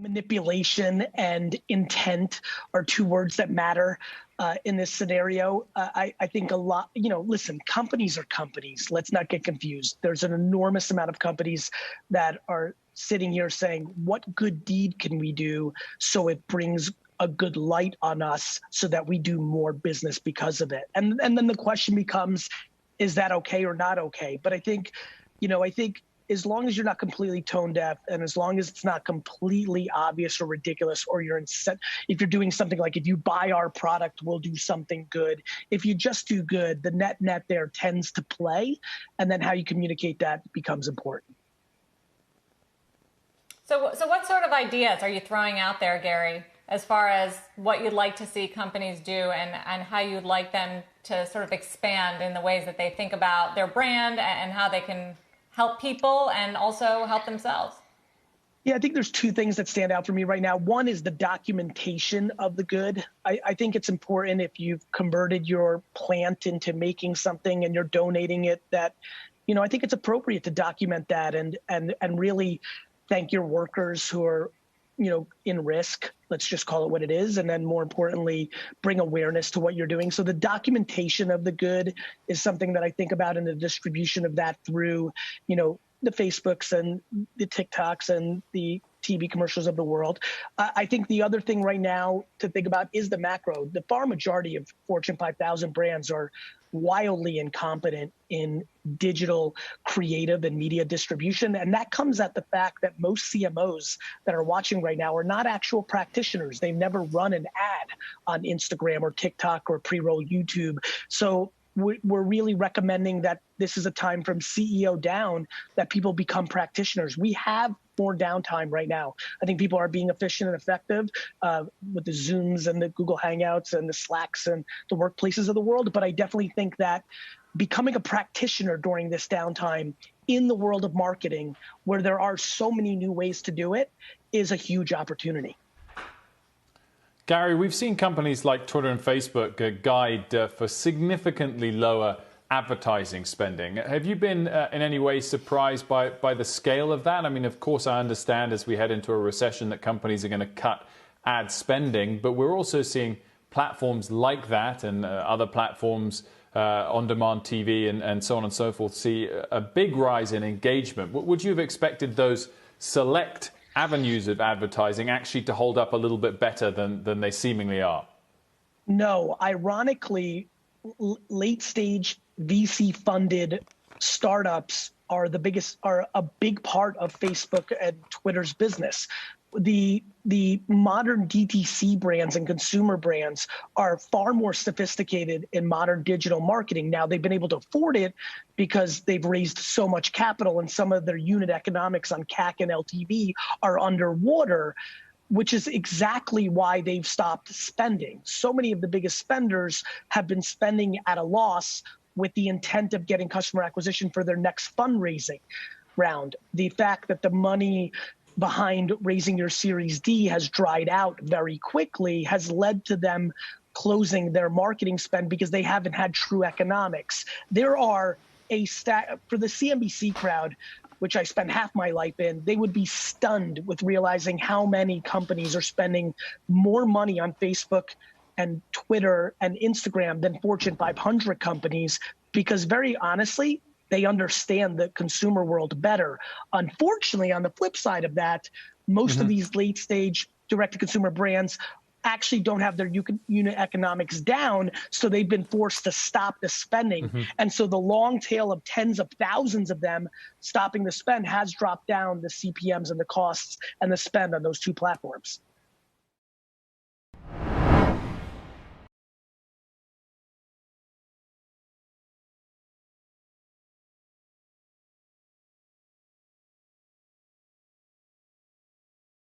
Manipulation and intent are two words that matter in this scenario. I think a lot, listen, companies are companies. Let's not get confused. There's an enormous amount of companies that are sitting here saying, what good deed can we do so it brings a good light on us so that we do more business because of it? And then the question becomes, is that okay or not okay? But I think as long as you're not completely tone deaf, and as long as it's not completely obvious or ridiculous, or if you're doing something like, if you buy our product, we'll do something good. If you just do good, the net there tends to play, and then how you communicate that becomes important. So what sort of ideas are you throwing out there, Gary, as far as what you'd like to see companies do and how you'd like them to sort of expand in the ways that they think about their brand and how they can help people and also help themselves? Yeah, I think there's two things that stand out for me right now. One is the documentation of the good. I think it's important, if you've converted your plant into making something and you're donating it, that, I think it's appropriate to document that and really thank your workers who are, in risk. Let's just call it what it is. And then more importantly, bring awareness to what you're doing. So the documentation of the good is something that I think about, in the distribution of that through, the Facebooks and the TikToks and the TV commercials of the world. I think the other thing right now to think about is the macro. The far majority of Fortune 5000 brands are wildly incompetent in digital creative and media distribution. And that comes at the fact that most CMOs that are watching right now are not actual practitioners. They've never run an ad on Instagram or TikTok or pre-roll YouTube. So we're really recommending that this is a time from CEO down that people become practitioners. We have more downtime right now. I think people are being efficient and effective with the Zooms and the Google Hangouts and the Slacks and the workplaces of the world. But I definitely think that becoming a practitioner during this downtime in the world of marketing, where there are so many new ways to do it, is a huge opportunity. Gary, we've seen companies like Twitter and Facebook guide for significantly lower advertising spending. Have you been in any way surprised by the scale of that? I mean, of course, I understand as we head into a recession that companies are going to cut ad spending, but we're also seeing platforms like that and other platforms, on-demand TV and so on and so forth, see a big rise in engagement. Would you have expected those select avenues of advertising actually to hold up a little bit better than they seemingly are? No, ironically, late stage VC funded startups are a big part of Facebook and Twitter's business. The modern DTC brands and consumer brands are far more sophisticated in modern digital marketing. Now, they've been able to afford it because they've raised so much capital, and some of their unit economics on CAC and LTV are underwater, which is exactly why they've stopped spending. So many of the biggest spenders have been spending at a loss with the intent of getting customer acquisition for their next fundraising round. The fact that the money behind raising your Series D has dried out very quickly has led to them closing their marketing spend because they haven't had true economics. There are for the CNBC crowd, which I spend half my life in, they would be stunned with realizing how many companies are spending more money on Facebook and Twitter and Instagram than Fortune 500 companies, because very honestly, they understand the consumer world better. Unfortunately, on the flip side of that, most of these late stage direct-to-consumer brands actually don't have their unit economics down, so they've been forced to stop the spending. And so the long tail of tens of thousands of them stopping the spend has dropped down the CPMs and the costs and the spend on those two platforms.